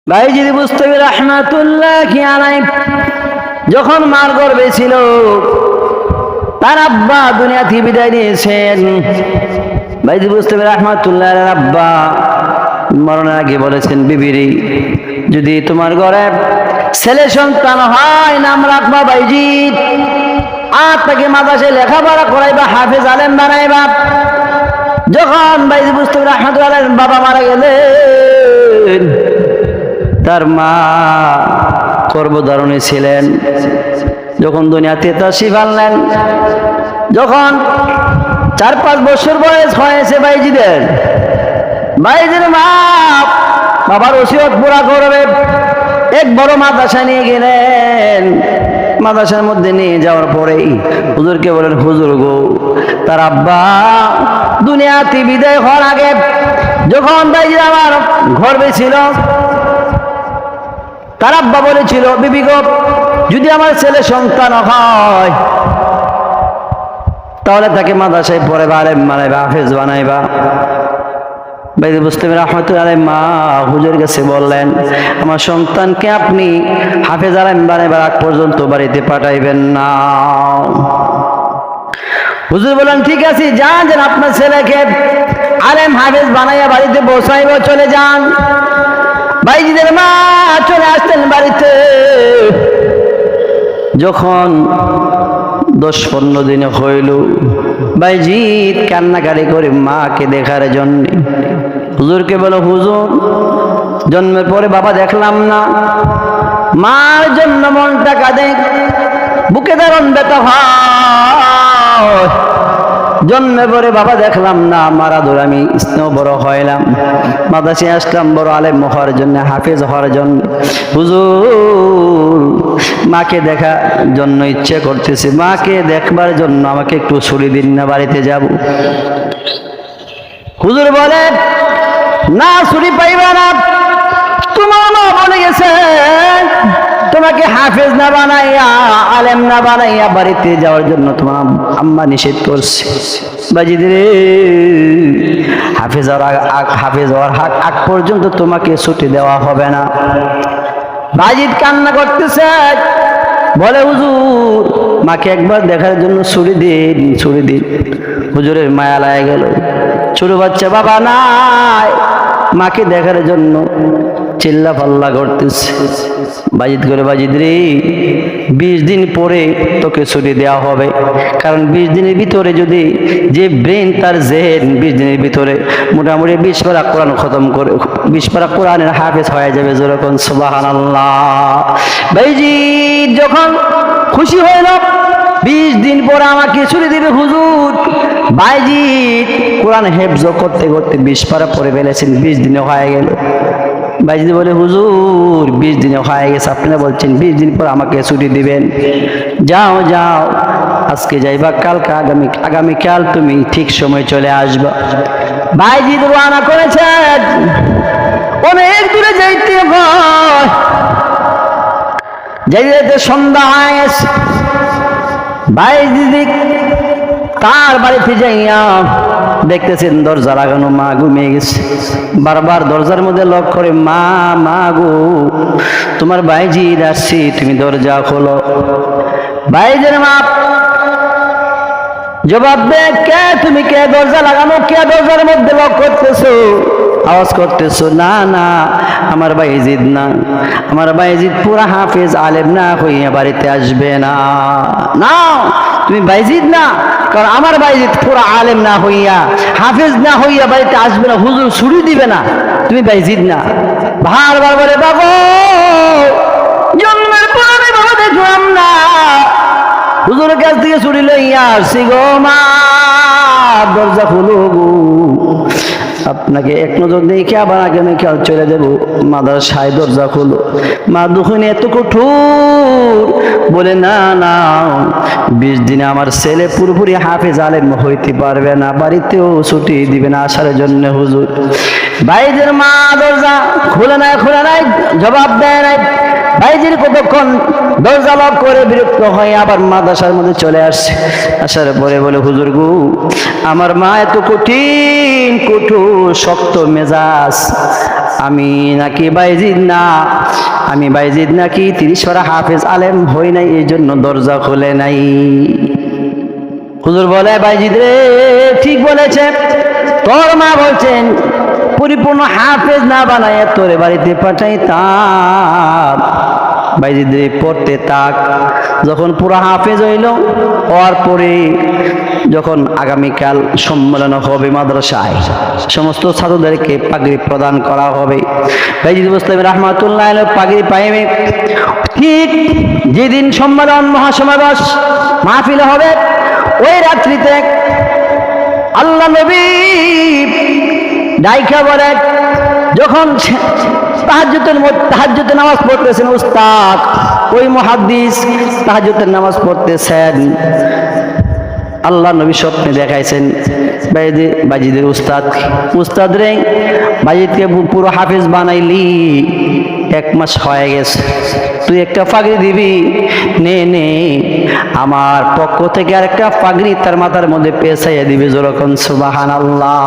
বাইজিদ বুস্তামি রাহমাতুল্লাহি আলাইহি যখন মার গর্ভে ছিল, তার আব্বা দুনিয়া থেকে বিদায় নিয়েছেন। বাইজিদ বুস্তামি রাহমাতুল্লাহি আলাইহির আব্বা মরণের আগে বলেছেন, বিবিরি যদি তোমার ঘরে ছেলে সন্তান হয় নাম রাখবা বাইজিদ, আর তাকে মাদ্রাসায় লেখাপড়া করাইবা, হাফেজ আলেম বানাইবা। যখন বাইজিদ বুস্তামি রাহমাতুল্লাহি আলাইহির বাবা মারা গেলেন, তার মা গর্ভধারণে ছিলেন। যখন দুনিয়াতে তাশরীফ আনলেন, যখন 4-5 বছর বয়স হয়েছে বাইজিদের মা বাবার ওসিয়ত পুরা করবে, এক বড় মাদ্রাসা নিয়ে গেলেন। মাদ্রাসার মধ্যে নিয়ে যাওয়ার পরেই হুজুরকে বলেন, হুজুর গো, তার আব্বা দুনিয়াতে বিদায় হওয়ার আগে যখন বাইজিদ আমার গর্ভে ছিল, তার আব্বা বলেছিল, বিবি গো, যদি আমার ছেলে সন্তান হয় তাহলে তাকে মাদ্রাসায় পড়াইবা, আলেম বানাইবা, হাফেজ বানাইবা। বাইজিদ বুস্তামি রাহমাতুল্লাহি আলাইহি মা হুজুরের কাছে বললেন, আমার সন্তানকে আপনি হাফেজ আলেম বানাইবার আগ পর্যন্ত বাড়িতে পাঠাইবেন না। হুজুর বলেন, ঠিক আছে, যান আপনার ছেলেকে আলেম হাফেজ বানাইয়া বাড়িতে বসাইব, চলে যান। বাইজিদের মা চলে আসতেন বাড়িতে। যখন 10-15 দিন হইল, বাইজিদ কান্নাকাটি করে মাকে দেখার জন্য হুজুরকে বলো, হুজুর, জন্মের পরে বাবা দেখলাম না, মার জন্য মনটা কাঁদে, বুকে দারুণ ব্যথা হয়। জন্মের পরে বাবা দেখলাম না, মারা ধরে আমি স্নেহ বড় হইলাম, মাদ্রাসায় আসলাম বড় আলেম হওয়ার জন্য, হাফেজ হওয়ার জন্য। হুজুর, মাকে দেখার জন্য ইচ্ছে করতেছে, মাকে দেখবার জন্য আমাকে একটু ছুটি দিন না, বাড়িতে যাব। হুজুর বলে, না, ছুটি পাইবা না, তোমার মা বলে গেছে তোমাকে হাফেজ না বানাইয়া, আলেম না বানাইয়া বাড়িতে যাওয়ার জন্য তোমার আম্মা নিষেধ করছে। বাইজিদ রে, হাফেজ হওয়ার আগ পর্যন্ত তোমাকে ছুটি দেওয়া হবে না। বাইজিদ কান্না করতেছে, বলে, হুজুর, মাকে একবার দেখার জন্য ছুটি দিন, ছুটি দিন। হুজুরের মায়া লাগে গেল, ছোট বাচ্চা বাবা নাই, মাকে দেখার জন্য চিল্লা পাল্লা করতেছে। বাইজিদ করে, বাইজিদ রে, 20 দিন পরে তোকে ছুটি দেওয়া হবে, কারণ 20 দিনের ভিতরে যদি যে ব্রেন, তার জেহেন 20 দিনের ভিতরে মোটামুটি 20 পারা কোরআন খতম করে, 20 পারা কোরআনের হাফেজ হয়ে যাবে। যেরকম সুবহানাল্লাহ। বাইজিদ যখন খুশি হইল, 20 দিন পরে আমাকে ছুটি দিবে হুজুর। বাইজিদ কোরআন হেফজ করতে করতে 20 পারা পড়ে ফেলেছেন, 20 দিনে হয়ে গেল। বাইজিদ বলে, হুজুর, 20 দিনে হয়ে গেছে, আপনারা বলছেন 20 দিন পর আমাকে ছুটি দিবেন। যাও যাও, আজকে যাইবা, কালকে আগামীকাল তুমি ঠিক সময় চলে আসবা। বাইজিদ রওনা করেছে, অনেক দূরে যাইতে হয়। যাইতে সন্ধ্যা হয়ে গেছে। বাইজিদ তার বাড়িতে যাইয়া দেখতেছেন দরজা লাগানো, মা ঘুমিয়ে গেছে। বারবার দরজার মধ্যে লক করে, মা, মা গো, তোমার বাইজিদ আসছি, তুমি দরজা খোলো। বাইজির মা জবাব দে, কে তুমি, কে দরজা লাগানো, কে দরজার মধ্যে লক করতেছো, আওয়াজ করতেছো? না না, আমার বাইজিদ না, আমার বাইজিদ পুরা হাফেজ আলেম না হইয়া বাড়িতে আসবে না। না, তুমি বাইজিদ না, কারণ আমার বাইজিদ পুরা আলেম না হইয়া, হাফেজ না হইয়া বাড়িতে আসবে না, হুজুর ছুটি দিবে না, তুমি বাইজিদ না। বারবার বলে, বাবা, জন্মের পর আমি বাবা দেখলাম না, হুজুরের কাছ থেকে ছুটি লইয়া আসছি গো, মা দরজা খুলো গো, আপনাকে এক নজর দেখে আবার আগামীকাল চলে যাবো, মাদ্রাসায় দরজা খুলো। মা দুঃখে এত কঠোর, বলে, না না, 20 দিনে আমার ছেলে পুরোপুরি হাফেজ আলেম হইতে পারবে না, বাড়িতেও ছুটি দিবে না আসার জন্য হুজুর। বাইজির মা দরজা খুলে নাই, জবাব দেয় নাই। বাইজির কতক্ষণ দরজা লক করে বিরক্ত হয়ে আবার মাদ্রাসার মধ্যে চলে আসছে। আসার পরে বলে, হুজুর গো, আমার মা এত কঠিন কঠোর শক্ত মেজাজ, আমি নাকি বাইজিদ না, আমি বাইজিদ নাকি 30 পারা হাফেজ আলেম হই নাই, এই জন্য দরজা খুলে নাই। হুজুর বলে, বাইজিদ রে ঠিক বলেছে, তোর মা বলছেন পরিপূর্ণ হাফেজ না বানায় তোরে বাড়িতে পাঠাইতাম। বাইজিদ রে পড়তে তাক, যখন পুরো হাফেজ হইল, হওয়ার পরে যখন আগামীকাল সম্মেলন হবে মাদ্রাসায়, সমস্ত ছাত্রদেরকে পাগড়ি প্রদান করা হবে। বাইজিদ বুস্তামি রাহমাতুল্লাহ আলাইহি পাগড়ি পাইবে। ঠিক যেদিন সম্মেলন মহাসমাবেশ মাহফিল হবে, ওই রাত্রিতে আল্লাহ নবী ডাইকা বলে, যখন তাহাজ্জুদের নামাজ পড়তেছেন উস্তাদ, ওই মুহাদ্দিস তাহাজ্জুদের নামাজ পড়তেছেন, আল্লাহ নবী স্বপ্নে দেখাইছেন বাইজিদের উস্তাদ রে, বাইজিদকে পুরো হাফেজ বানাইলি, 1 মাস হয়ে গেছে, তুই একটা পাগড়ি দিবি, নে নে আমার পক্ষ থেকে আরেকটা পাগড়ি তার মাথার মধ্যে পেঁচাইয়া দিবি, যেরকম সুবহানাল্লাহ।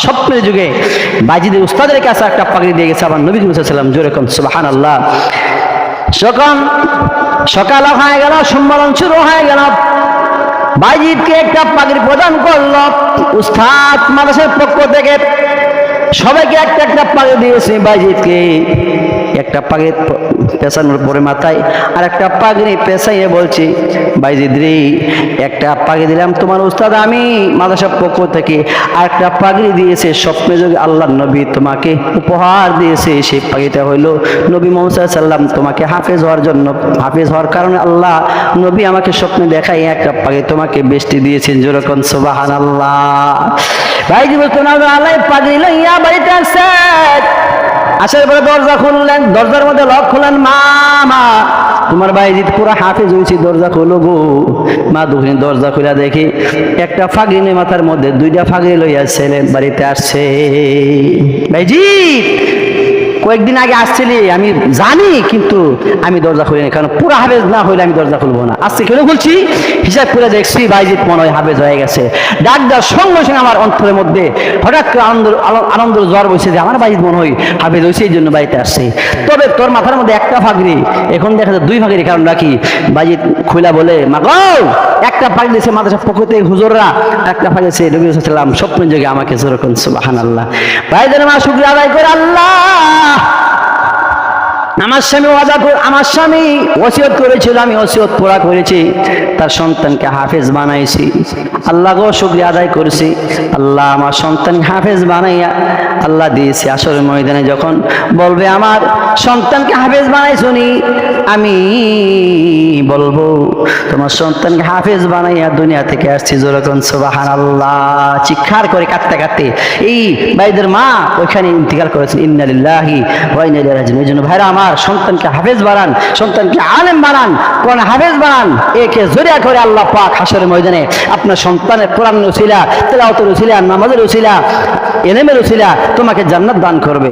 স্বপ্নের যুগে বাইজিদের উস্তাদের কাছে একটা পাগড়ি দিয়ে গেছে আমার নবী সাল্লাল্লাহু আলাইহি ওয়াসাল্লাম, যেরকম সুবহানাল্লাহ। সকাল হয়ে গেল, সম্মেলন শুরু হয়ে গেল, বাইজিদকে একটা পাগড়ি প্রদান করল উস্তাদ মাদ্রাসার পক্ষ থেকে, সবাইকে একটা একটা পাগড়ি দিয়েছে। বাইজিদকে একটা পাগড়ি পেছানোর পরে মাথায় আর একটা পাগড়ি পেছাইয়ে বলছি, বাইজিদ রে একটা পাগড়ি দিলাম তোমার উস্তাদ আমি মাদ্রাসার পক্ষ থেকে, আর একটা পাগড়ি দিয়েছে স্বপ্নে যোগে আল্লাহ নবী তোমাকে উপহার দিয়েছে, সেই পাগড়িটা হইল নবী মুহাম্মদ সাল্লাল্লাহু আলাইহি ওয়াসাল্লাম তোমাকে হাফেজ হওয়ার জন্য, হাফেজ হওয়ার কারণে আল্লাহ নবী আমাকে স্বপ্নে দেখাই একটা পাগড়ি তোমাকে বেশটি দিয়েছেন, যেরকম সুবহানাল্লাহ। বাইজিদ আল্লাহ পাগড়ি লইয়া বাড়িতে আসছে, আসার পরে দরজা খুললেন, দরজার মধ্যে লক খুললেন, মা তোমার বাইজিদ পুরো হাফেজ হয়েছি, দরজা খুলো গো। মা দুখানি দরজা খুলে দেখি একটা ফাগড়ি মাথার মধ্যে 2টা ফাগড়ি লইয়া ছেলের বাড়িতে আসছে। বাইজিদ কয়েকদিন আগে আসছিলি আমি জানি, কিন্তু আমি দরজা খুলিনি, কারণ পুরো হাফেজ না হইলে আমি দরজা খুলবো না। আজকে কেন খুলছি, হিসাব করে দেখছি বাইজিদ মনে হয় হাফেজ হয়ে গেছে। ডাক দেওয়ার সঙ্গে সঙ্গে আমার অন্তরের মধ্যে হঠাৎ করে আনন্দ জ্বর বসে যে আমার বাইজিদ মনে হয় হাফেজ হয়েছে, এই জন্য বাড়িতে আসছে। তবে তোর মাথার মধ্যে একটা ফাগড়ি, এখন দেখা যায় 2 ফাগড়ি, কারণ রাখি। বাইজিদ খুলা বলে, মা গো একটা পাগড়ি দিয়েছে মাদ্রাসার পক্ষ থেকে হুজুররা, একটা পাগড়ি দিয়েছে নবী সাল্লাল্লাহু আলাইহি ওয়াসাল্লাম স্বপ্নের যোগে আমাকে, যেরকম সুবহানাল্লাহ। ভাইদের মা শুকরিয়া আদায় করে, আল্লাহ আমার স্বামী ওসিয়ত করেছিল, আমি ওসিয়ত পুরা করেছি, তার সন্তানকে হাফেজ বানাইছি। আল্লাহ গো শুকরিয়া আদায় করেছি, আল্লাহ আমার সন্তান হাফেজ বানাইয়া আল্লাহ দিয়েছে। আসরের ময়দানে যখন বলবে আমার সন্তানকে হাফেজ বানাইছনি, আমি বলবো তোমার সন্তানকে হাফেজ বানাইয়া দুনিয়া থেকে আসছি, যেরকম সুবহানাল্লাহ। চিৎকার করে কাঁদতে কাঁদতে এই ভাইদের মা ওইখানে ইন্তিকাল করেছেন। ইন্না লিল্লাহি ওয়া ইন্না ইলাইহি রাজিউন। এই জন্য ভাইরা আমার, সন্তানকে হাফেজ বানান, সন্তানকে আলেম বানান, কোরআন হাফেজ বানান, একে জরিয়া করে আল্লাহ পাক হাশরের ময়দানে আপনার সন্তানের কোরআনের উসিলা, তেলাওয়াতের উসিলা, নামাজের উসিলা, ইলমের উসিলা তোমাকে জান্নাত দান করবে।